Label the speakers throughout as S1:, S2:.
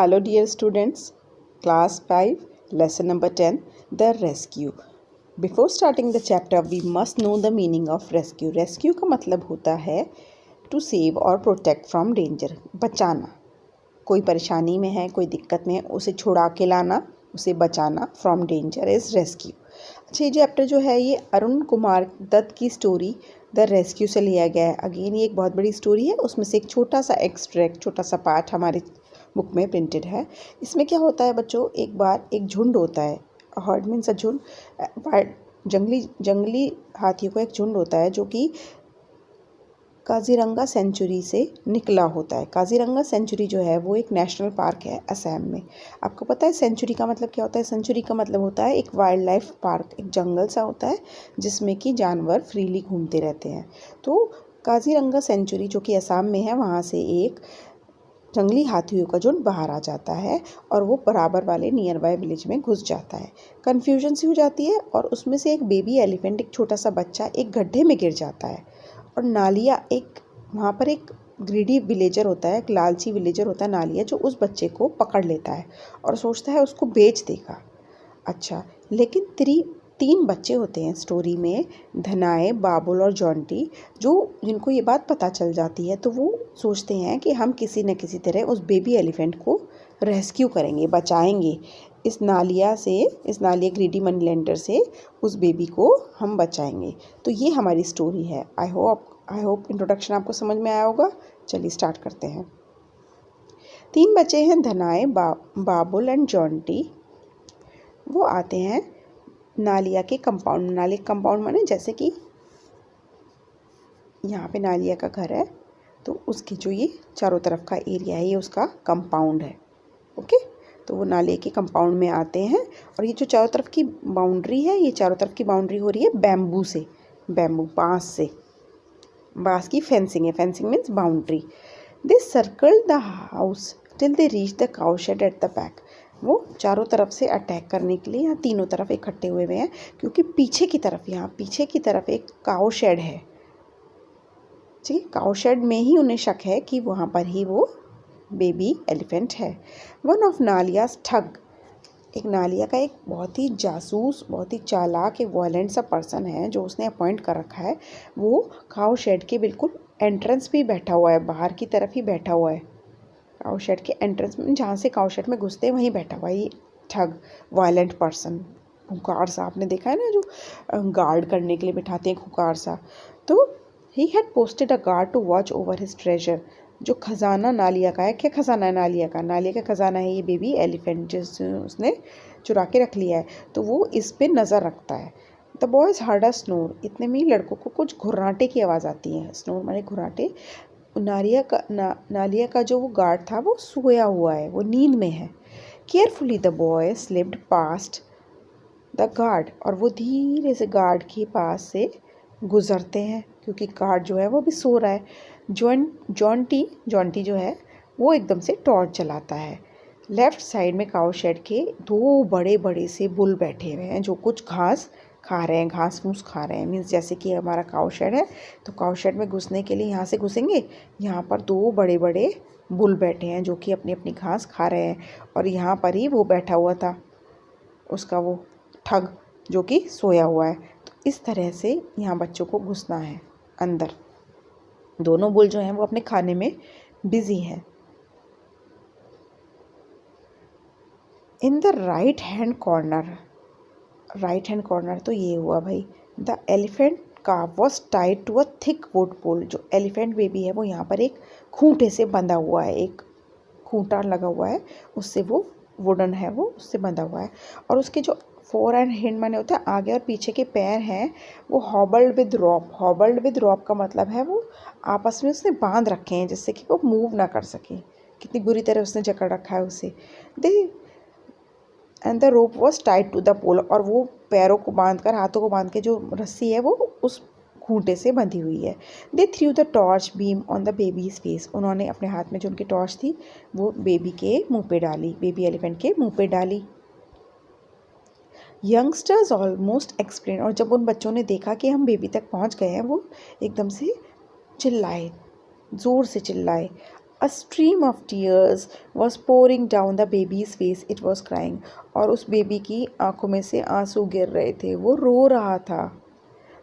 S1: Hello dear students, class 5, lesson number 10, the rescue. Before starting the chapter, we must know the meaning of rescue. Rescue का मतलब होता है to save or protect from danger, बचाना. कोई परेशानी में है, कोई दिक्कत में है, उसे छुड़ा के लाना, उसे बचाना from danger is rescue. अच्छा, ये चैप्टर जो है ये अरुण कुमार दत्त की स्टोरी द रेस्क्यू से लिया गया है. अगेन ये एक बहुत बड़ी स्टोरी है, उसमें से एक छोटा सा एक्सट्रैक्ट, छोटा सा पार्ट हमारे बुक में प्रिंटेड है. इसमें क्या होता है बच्चों, एक बार एक झुंड होता है. हर्ड मीन्स अ झुंड. जंगली हाथियों का एक झुंड होता है जो कि काजीरंगा सेंचुरी से निकला होता है. काजीरंगा सेंचुरी जो है वो एक नेशनल पार्क है असम में. आपको पता है सेंचुरी का मतलब क्या होता है? सेंचुरी का मतलब होता है एक वाइल्ड लाइफ पार्क, एक जंगल सा होता है जिसमें कि जानवर फ्रीली घूमते रहते हैं. तो काजीरंगा सेंचुरी जो कि असम में है, वहाँ से एक जंगली हाथियों का झुंड बाहर आ जाता है और वो बराबर वाले नियर बाय विलेज में घुस जाता है. कन्फ्यूजन सी हो जाती है और उसमें से एक बेबी एलिफेंट, एक छोटा सा बच्चा एक गड्ढे में गिर जाता है. और नालिया, एक वहाँ पर एक ग्रीडी विलेजर होता है, एक लालची विलेजर होता है नालिया, जो उस बच्चे को पकड़ लेता है और सोचता है उसको बेच देगा. अच्छा, लेकिन तीन बच्चे होते हैं स्टोरी में, धनाए, बाबुल और जॉन्टी, जिनको ये बात पता चल जाती है. तो वो सोचते हैं कि हम किसी न किसी तरह उस बेबी एलिफेंट को रेस्क्यू करेंगे, बचाएंगे. इस नालिया ग्रीडी मनी लेंडर से उस बेबी को हम बचाएंगे. तो ये हमारी स्टोरी है. आई होप इंट्रोडक्शन आपको समझ में आया होगा. चलिए स्टार्ट करते हैं. 3 बच्चे हैं, धनाए, बाबुल एंड जॉन्टी. वो आते हैं नालिया के कंपाउंड. नालिया कंपाउंड माने जैसे कि यहाँ पे नालिया का घर है, तो उसकी जो ये चारों तरफ का एरिया है ये उसका कंपाउंड है. ओके, तो वो नालिया के कंपाउंड में आते हैं. और ये जो चारों तरफ की बाउंड्री है, ये चारों तरफ की बाउंड्री हो रही है बैम्बू से, बांस से. बांस की फेंसिंग है. Fencing means boundary. They circle the house till they reach the cow shade at the back. वो चारों तरफ से अटैक करने के लिए यहाँ तीनों तरफ इकट्ठे हुए हुए हैं, क्योंकि पीछे की तरफ एक काउ शेड है. ठीक है, काउ शेड में ही उन्हें शक है कि वहाँ पर ही वो बेबी एलिफेंट है. वन ऑफ नालियाज ठग, एक नालिया का एक बहुत ही जासूस, बहुत ही चालाक, एक वायलेंट सा पर्सन है जो उसने अपॉइंट कर रखा है. वो काउ शेड के बिल्कुल एंट्रेंस पे ही बैठा हुआ है, बाहर की तरफ ही बैठा हुआ है. काउ शेड के एंट्रेंस में, जहाँ से काउ शेड में घुसते हैं वहीं बैठा हुआ है ये ठग, वायलेंट पर्सन. खुंखार सा, आपने देखा है ना, जो गार्ड करने के लिए बिठाते हैं, खुंखार सा. तो he had posted a guard to watch over his treasure. जो खजाना नालिया का है, क्या खजाना है नालिया का खजाना है ये बेबी एलिफेंट जिसे उसने चुरा के रख लिया है. तो वो इस पे नज़र रखता है. The boys heard a snore. इतने में लड़कों को कुछ घुर्राटे की आवाज़ आती है. स्नोर माने घुर्राटे. नालिया का जो वो गार्ड था वो सोया हुआ है, वो नींद में है. Carefully the boy slipped past the guard. और वो धीरे से गार्ड के पास से गुजरते हैं, क्योंकि गार्ड जो है वो भी सो रहा है. जॉन्टी जो है वो एकदम से टॉर्च चलाता है. लेफ्ट साइड में काउ शेड के 2 बड़े बड़े से बुल बैठे हुए हैं जो कुछ घास खा रहे हैं, घास फूस खा रहे हैं. मीन्स जैसे कि हमारा काउ शेड है, तो काउ शेड में घुसने के लिए यहाँ से घुसेंगे. यहाँ पर 2 बड़े बड़े बुल बैठे हैं जो कि अपनी अपनी घास खा रहे हैं. और यहाँ पर ही वो बैठा हुआ था, उसका वो ठग, जो कि सोया हुआ है. तो इस तरह से यहाँ बच्चों को घुसना है अंदर. दोनों बुल जो हैं वो अपने खाने में बिजी हैं. In the right hand corner तो ये हुआ भाई. The elephant calf was tied to a thick wood pole. जो एलिफेंट बेबी है वो यहाँ पर एक खूंटे से बंधा हुआ है, एक खूंटा लगा हुआ है, उससे वो वुडन है, वो उससे बंधा हुआ है. और उसके जो फोर एंड हिंड माने होता है, आगे और पीछे के पैर हैं, वो हॉबल्ड विद रॉप का मतलब है वो आपस में उसने बांध रखे हैं जिससे कि वो मूव ना कर सके. कितनी बुरी तरह उसने जकड़ रखा है उसे. And the rope was tied to the pole. और वो पैरों को बांध कर, हाथों को बांध के जो रस्सी है वो उस खूंटे से बंधी हुई है. They threw the torch beam on the baby's face. उन्होंने अपने हाथ में जो उनकी टॉर्च थी वो बेबी के मुंह पे डाली, बेबी एलिफेंट के मुंह पे डाली. Youngsters almost explain. और जब उन बच्चों ने देखा कि हम बेबी तक पहुंच गए हैं, वो एकदम से चिल्लाए, ज़ोर से चिल्लाए. A stream of tears was pouring down the baby's face. It was crying. और उस बेबी की आंखों में से आंसू गिर रहे थे, वो रो रहा था.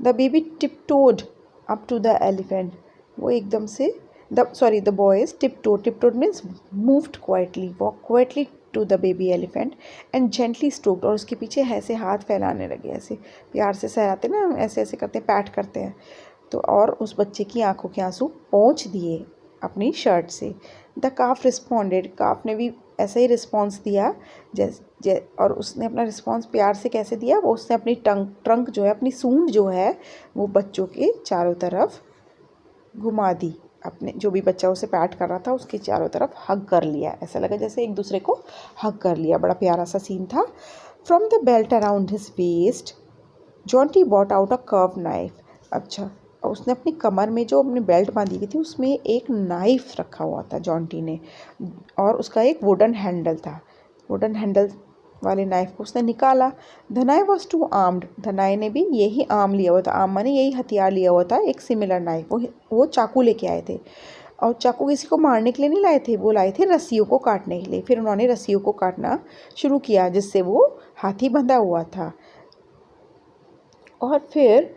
S1: The baby tiptoed up to the elephant. वो एकदम से the boys tiptoed means moved quietly, walked quietly to the baby elephant and gently stroked. और उसके पीछे ऐसे हाथ फैलाने लगे, ऐसे प्यार से सहलाते ना, ऐसे ऐसे करते हैं, पैट करते हैं. तो और उस बच्चे की आंखों के आंसू पोंछ दिए अपनी शर्ट से. The calf responded. काफ ने भी ऐसा ही रिस्पॉन्स दिया और उसने अपना रिस्पॉन्स प्यार से कैसे दिया, वो उसने अपनी ट्रंक जो है, अपनी सूंड जो है, वो बच्चों के चारों तरफ घुमा दी. अपने जो भी बच्चा उसे पैट कर रहा था उसके चारों तरफ हग कर लिया. ऐसा लगा जैसे एक दूसरे को हग कर लिया. बड़ा प्यारा सा सीन था. From the belt around his waist Jonty brought out a curve knife. अच्छा, उसने अपनी कमर में जो अपनी बेल्ट बांधी हुई थी उसमें एक नाइफ रखा हुआ था जॉन्टी ने, और उसका एक वुडन हैंडल था. वुडन हैंडल वाले नाइफ को उसने निकाला. धनाई वॉज टू आर्म्ड. धनाई ने भी यही आर्म लिया हुआ था. आर्म माने यही हथियार लिया हुआ था, एक सिमिलर नाइफ. वो चाकू लेके आए थे, और चाकू किसी को मारने के लिए नहीं लाए थे, वो लाए थे रस्सियों को काटने के लिए. फिर उन्होंने रस्सियों को काटना शुरू किया जिससे वो हाथी बंधा हुआ था. और फिर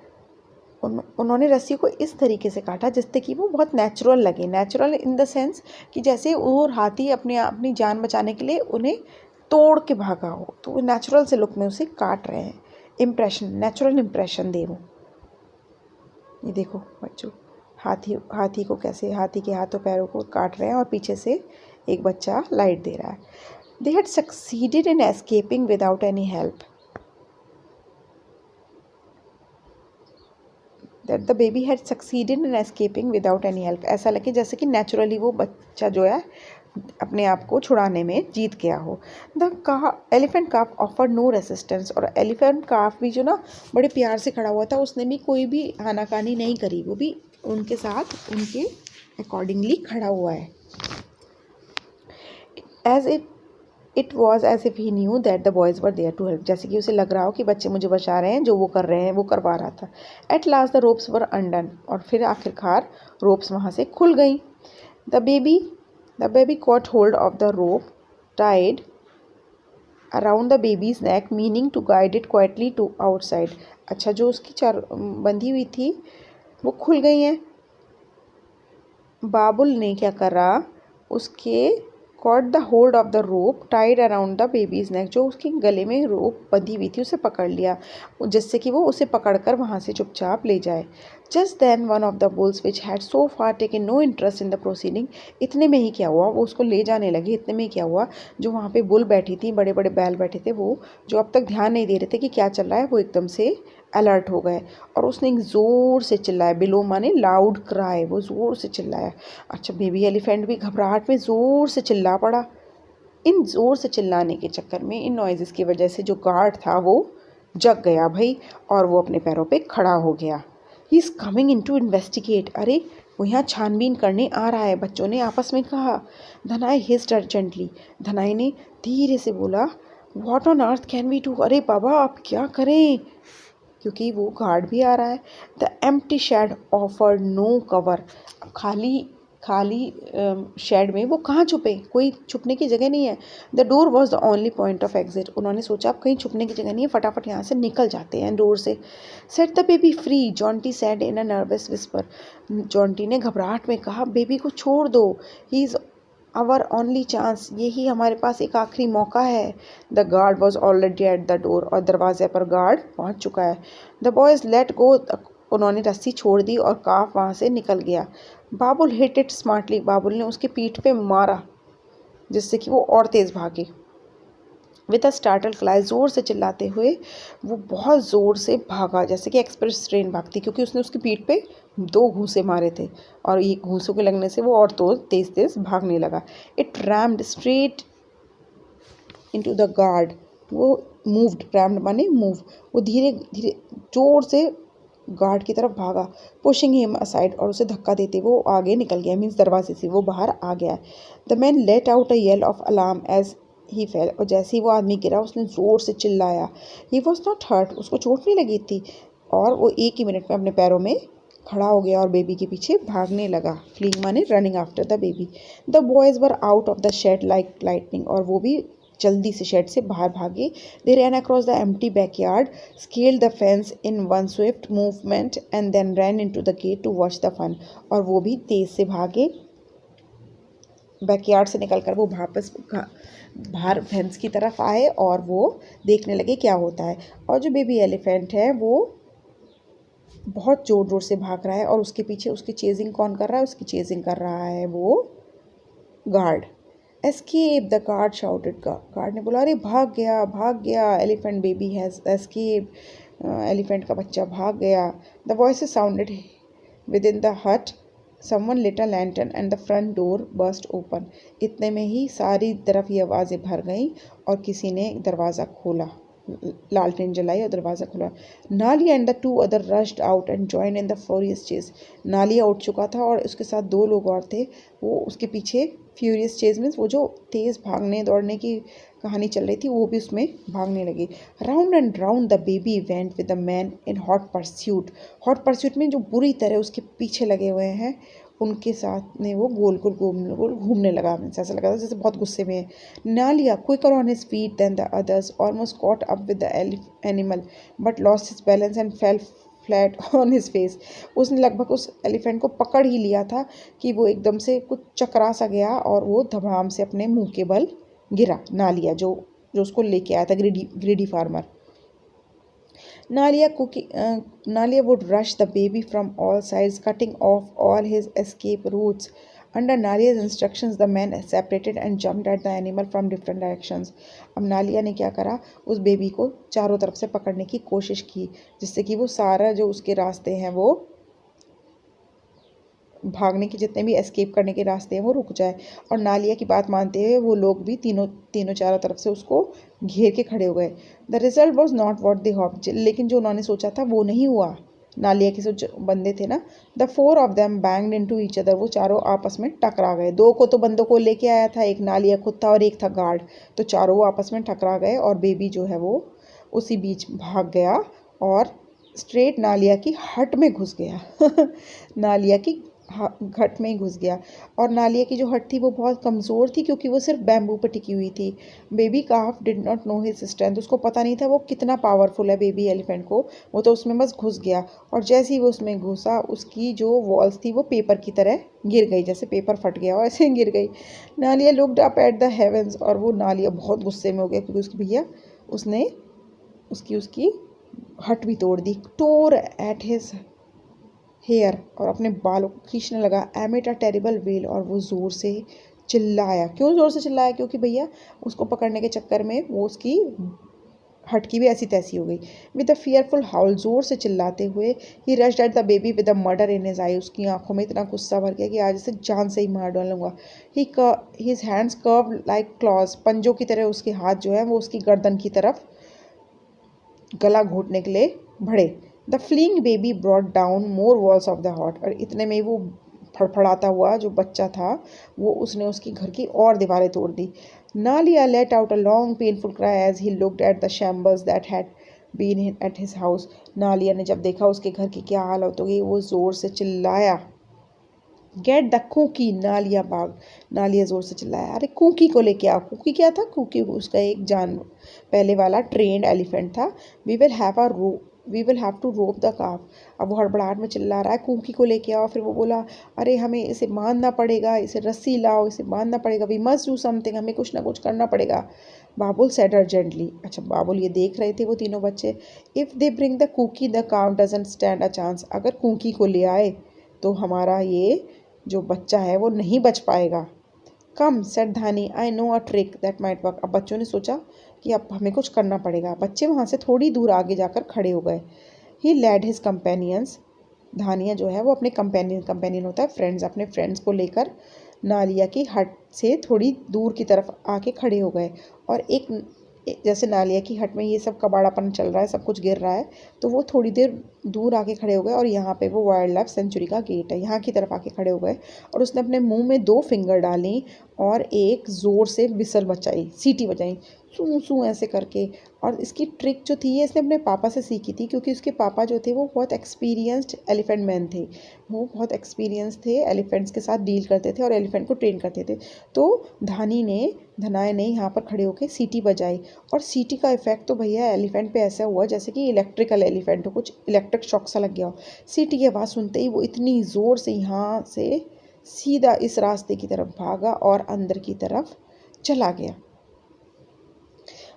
S1: उन्होंने रस्सी को इस तरीके से काटा जिससे कि वो बहुत नेचुरल लगे. नेचुरल इन द सेंस कि जैसे वो हाथी अपनी जान बचाने के लिए उन्हें तोड़ के भागा हो, तो वो नेचुरल से लुक में उसे काट रहे हैं. इम्प्रेशन, नेचुरल इम्प्रेशन दे वो. ये देखो बच्चों, हाथी को कैसे, हाथी के हाथों पैरों को काट रहे हैं और पीछे से एक बच्चा लाइट दे रहा है. They had succeeded in escaping without any help. That the baby had succeeded in escaping without any help. ऐसा लगे जैसे कि नेचुरली वो बच्चा जो है अपने आप को छुड़ाने में जीत गया हो. The elephant calf offer no resistance. और एलिफेंट काफ भी जो ना बड़े प्यार से खड़ा हुआ था, उसने भी कोई भी आनाकानी नहीं करी, वो भी उनके साथ उनके अकॉर्डिंगली खड़ा हुआ है. It was as if he knew that the boys were there to help. जैसे कि उसे लग रहा हो कि बच्चे मुझे बचा रहे हैं, जो वो कर रहे हैं वो करवा रहा था. At last the ropes were undone. और फिर आखिरकार ropes वहाँ से खुल गई. The baby caught hold of the rope tied around the baby's neck, meaning to guide it quietly to outside. अच्छा, जो उसकी बंधी हुई थी वो खुल गई हैं. बाबुल ने क्या करा, उसके caught the hold of the rope tied around the baby's neck. जो उसके गले में रोप बंधी हुई थी उसे पकड़ लिया, जिससे कि वो उसे पकड़कर वहाँ से चुपचाप ले जाए. Just then one of the bulls which had so far taken no interest in the proceeding. इतने में ही क्या हुआ, वो उसको ले जाने लगे. इतने में क्या हुआ, जो वहाँ पे बुल बैठी थी, बड़े बड़े बैल बैठे थे, वो जो अब तक ध्यान नहीं दे रहे थे कि क्या चल रहा है, वो एकदम से अलर्ट हो गए और उसने एक ज़ोर से चिल्लाया. बिलो माने लाउड क्राई, वो ज़ोर से चिल्लाया. अच्छा, बेबी एलिफेंट भी घबराहट में ज़ोर से चिल्ला पड़ा. इन ज़ोर से चिल्लाने के चक्कर में, इन नॉइज़ेस की वजह से जो गार्ड था वो जग गया भाई, और वो अपने पैरों पे खड़ा हो गया. He is coming in to investigate. अरे वो यहाँ छानबीन करने आ रहा है, बच्चों ने आपस में कहा. धनाई हिस्ड अर्जेंटली. धनाई ने धीरे से बोला, what on earth can we do. अरे बाबा आप क्या करें, क्योंकि वो गार्ड भी आ रहा है. The empty shed offer no cover. खाली शेड में वो कहाँ छुपे, कोई छुपने की जगह नहीं है. The door was the only point of exit. उन्होंने सोचा अब कहीं छुपने की जगह नहीं है, फटाफट यहाँ से निकल जाते हैं डोर से. Set the baby free, Jonty said in a nervous whisper. जॉन्टी ने घबराहट में कहा, बेबी को छोड़ दो. He is our only chance. यही हमारे पास एक आखिरी मौका है. The guard was already at the door. और दरवाजे पर गार्ड पहुँच चुका है. The boys let go. उन्होंने रस्सी छोड़ दी और काफ वहाँ से निकल गया. बाबुल हिट इट स्मार्टली. बाबुल ने उसकी पीठ पे मारा जिससे कि वो और तेज़ भागे. विद अ स्टार्टल क्लाई, ज़ोर से चिल्लाते हुए वो बहुत ज़ोर से भागा, जैसे कि एक्सप्रेस ट्रेन भागती, क्योंकि उसने उसकी पीठ पे 2 घूंसे मारे थे और ये घूंसों के लगने से वो और तो तेज़ भागने लगा. It rumped straight into the guard. वो मूव्ड, रैम्ड माने मूव. वो धीरे धीरे जोर से गार्ड की तरफ भागा. पुशिंग हिम असाइड, और उसे धक्का देते वो आगे निकल गया. मीन्स दरवाजे से वो बाहर आ गया. The man let out a yell of alarm as he fell. और जैसे ही वो आदमी गिरा उसने ज़ोर से चिल्लाया. He was not hurt. उसको चोट नहीं लगी थी और वो एक ही मिनट में अपने पैरों में खड़ा हो गया और बेबी के पीछे भागने लगा। फ्लीइंग माने running after the baby. The boys were out of the shed like lightning, और वो भी जल्दी से शेड से बाहर भागे। They ran across the empty backyard, scaled the fence in one swift movement and then ran into the gate to watch the fun. और वो भी तेज़ से भागे, बैकयार्ड से निकलकर वो वापस बाहर फेंस की तरफ आए और वो देखने लगे क्या होता है। और जो बेबी एलिफेंट है वो बहुत ज़ोर ज़ोर से भाग रहा है और उसके पीछे उसकी चेजिंग कौन कर रहा है? उसकी चेजिंग कर रहा है वो guard. Escape the guard shouted. Guard ने बोला, अरे भाग गया, भाग गया, elephant baby has escape, elephant का बच्चा भाग गया। The voices sounded within the hut, someone lit a lantern and the front door burst open. इतने में ही सारी तरफ ये आवाज़ें भर गईं और किसी ने दरवाज़ा खोला, लालटेन जलाई और दरवाज़ा खुला। Nalia and the two other rushed out and join in the furious chase. Nalia उठ चुका था और उसके साथ 2 लोग और थे, वो उसके पीछे फ्यूरियस चेज मीन्स वो जो तेज़ भागने दौड़ने की कहानी चल रही थी वो भी उसमें भागने लगी। Round and round the baby went with the man in hot pursuit. Hot pursuit में जो बुरी तरह उसके पीछे लगे हुए हैं उनके साथ में वो गोल गोल घूमने लगा। ऐसा लगा था जैसे बहुत गुस्से में है। Nalia quicker on his feet than the others almost caught up with the animal but lost his balance and fell flat on his face. उसने लगभग उस एलिफेंट को पकड़ ही लिया था कि वो एकदम से कुछ चकरा सा गया और वो धमाम से अपने मुंह के बल गिरा। नालिया जो उसको लेके आया था, greedy farmer. Nalia would rush the baby from all sides, cutting off all his escape routes. Under Nalia's instructions, the men separated and jumped at the animal from different directions. अब नालिया ने क्या करा, उस बेबी को चारों तरफ से पकड़ने की कोशिश की जिससे कि वो सारा जो उसके रास्ते हैं, वो भागने के जितने भी एस्केप करने के रास्ते हैं वो रुक जाए। और नालिया की बात मानते हुए वो लोग भी तीनों चारों तरफ से उसको घेर के खड़े हो गए। The result was not what they hop, लेकिन जो उन्होंने सोचा था वो नहीं हुआ। नालिया के जो बंदे थे ना, the 4 of them banged into each other, वो चारों आपस में टकरा गए। 2 को तो बंदों को लेके आया था, एक नालिया खुद था और एक था गार्ड, तो चारों वो आपस में टकरा गए और बेबी जो है वो उसी बीच भाग गया और स्ट्रेट नालिया की हट में घुस गया। नालिया की हट में ही घुस गया। और नालिया की जो हट थी वो बहुत कमज़ोर थी क्योंकि वो सिर्फ बैम्बू पर टिकी हुई थी। Baby calf did not know his strength, उसको पता नहीं था वो कितना पावरफुल है बेबी एलिफेंट को, वो तो उसमें बस घुस गया। और जैसे ही वो उसमें घुसा उसकी जो वॉल्स थी वो पेपर की तरह गिर गई, जैसे पेपर फट गया और ऐसे गिर गई। Nalia looked up at the heavens, और वो नालिया बहुत गुस्से में हो गया क्योंकि उसकी भैया उसने उसकी हट भी तोड़ दी। टोर एट हिज हेयर, और अपने बालों को खींचने लगा। एमिट अ टेरिबल वेल, और वो ज़ोर से चिल्लाया। क्यों ज़ोर से चिल्लाया? क्योंकि भैया उसको पकड़ने के चक्कर में वो उसकी हटकी भी ऐसी तैसी हो गई। विद अ फियरफुल हाउल, ज़ोर से चिल्लाते हुए, he rushed at the baby with a murder in his eye, उसकी आंखों में इतना गुस्सा भर गया कि आज इसे जान से ही मार डालूंगा। His hands curve like clause, पंजों की तरह उसके हाथ जो है वो उसकी गर्दन की तरफ गला घोटने के लिए बढ़े। The flailing baby brought down more walls of the hut, और इतने में वो फड़फड़ाता हुआ जो बच्चा था वो उसने उसकी घर की और दीवारें तोड़ दी। Nalia let out a long painful cry as he looked at the shambles that had been at his house. Nalia ने जब देखा उसके घर की क्या हालत हो गई, वो ज़ोर से चिल्लाया, गेट द कुकी। नालिया ज़ोर से चिल्लाया, अरे कुकी को लेके आओ। कुकी क्या था? कुकी उसका एक पहले वाला ट्रेंड एलिफेंट था। We will have to rope the calf. अब वो हड़बड़ाहट में चिल्ला रहा है, कुकी को लेके आओ। फिर वो बोला, अरे हमें इसे बांधना पड़ेगा, इसे रस्सी लाओ, इसे बांधना पड़ेगा, वी मस्ट डू समथिंग, हमें कुछ ना कुछ करना पड़ेगा। Babul said urgently. अच्छा, बाबुल ये देख रहे थे वो तीनों बच्चे। If they bring the Kuki the calf doesn't stand a chance, अगर कुकी को ले आए तो हमारा ये जो बच्चा है वो नहीं बच पाएगा। Come said Dhani, I know a trick that might work. अब बच्चों ने सोचा कि अब हमें कुछ करना पड़ेगा। बच्चे वहाँ से थोड़ी दूर आगे जाकर खड़े हो गए। ही लेड हिज कंपेनियंस, धानिया जो है वो अपने कंपेनियन होता है फ्रेंड्स, अपने फ्रेंड्स को लेकर नालिया की हट से थोड़ी दूर की तरफ आके खड़े हो गए। और जैसे नालिया की हट में ये सब कबाड़ापन चल रहा है, सब कुछ गिर रहा है, तो वो थोड़ी देर दूर आके खड़े हो गए। और यहाँ पे वो वाइल्ड लाइफ सेंचुरी का गेट है, यहाँ की तरफ आके खड़े हो गए। और उसने अपने मुंह में 2 फिंगर डाली और एक ज़ोर से विसल बजाई, सीटी बजाई। सू सू ऐसे करके। और इसकी ट्रिक जो थी ये इसने अपने पापा से सीखी थी, क्योंकि उसके पापा जो थे वो बहुत एक्सपीरियंस्ड एलिफेंट मैन थे। वो बहुत एक्सपीरियंस थे, एलिफेंट्स के साथ डील करते थे और एलिफेंट को ट्रेन करते थे। तो धनाय ने यहाँ पर खड़े होकर सीटी बजाई, और सीटी का इफेक्ट तो भैया एलिफेंट पे ऐसा हुआ जैसे कि इलेक्ट्रिकल एलिफेंट हो, कुछ इलेक्ट्रिक शॉक सा लग गया हो। सीटी की आवाज़ सुनते ही वो इतनी ज़ोर से यहाँ से सीधा इस रास्ते की तरफ भागा और अंदर की तरफ चला गया।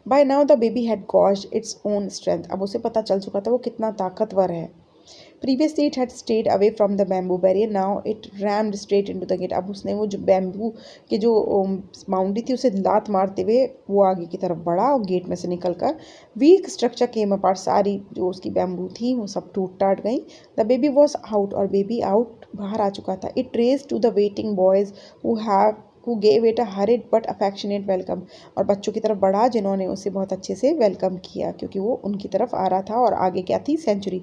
S1: By now the baby had gauged its own strength. अब उसे पता चल चुका था वो कितना ताकतवर है। Previously it had stayed away from the bamboo barrier. Now it rammed straight into the gate. अब उसने वो जो बैम्बू के जो बाउंड्री थी उसे लात मारते हुए वो आगे की तरफ बढ़ा और गेट में से निकल कर वीक स्ट्रक्चर केम अपार्ट। सारी जो उसकी बैम्बू थी वो सब टूट टाट गई। द बेबी वॉज आउट, और बेबी आउट बाहर आ चुका था। It raced to the waiting boys who gave it a hurried but affectionate welcome. और बच्चों की तरफ बढ़ा जिन्होंने उसे बहुत अच्छे से वेलकम किया, क्योंकि वो उनकी तरफ आ रहा था और आगे क्या थी, sanctuary.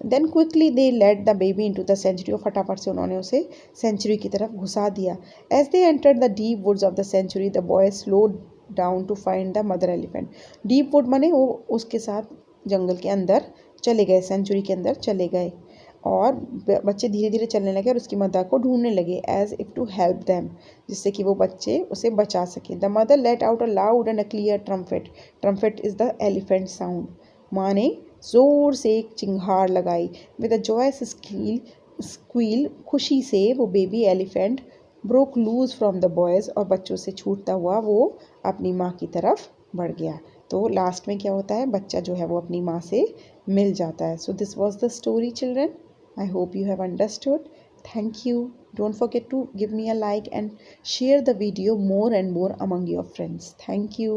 S1: Then quickly they led the baby into the sanctuary, और फटाफट से उन्होंने उसे सेंचुरी की तरफ घुसा दिया। As they entered the deep woods of the sanctuary the boy slow down to find the mother elephant. Deep wood माने वो उसके साथ जंगल के अंदर चले गए, सेंचुरी के अंदर चले गए, और बच्चे धीरे धीरे चलने लगे और उसकी मदर को ढूंढने लगे, as if to help them, जिससे कि वो बच्चे उसे बचा सकें। The mother let out a loud and a clear trumpet. Trumpet is the elephant sound. माँ ने जोर से एक चिंगार लगाई। विद अ जॉयस स्क्वील, खुशी से वो baby elephant broke loose from the boys, और बच्चों से छूटता हुआ वो अपनी माँ की तरफ बढ़ गया। तो लास्ट में क्या होता है, बच्चा जो है वो अपनी माँ से मिल जाता है। So this was the story children. I hope you have understood. Thank you. Don't forget to give me a like and share the video more and more among your friends. Thank you.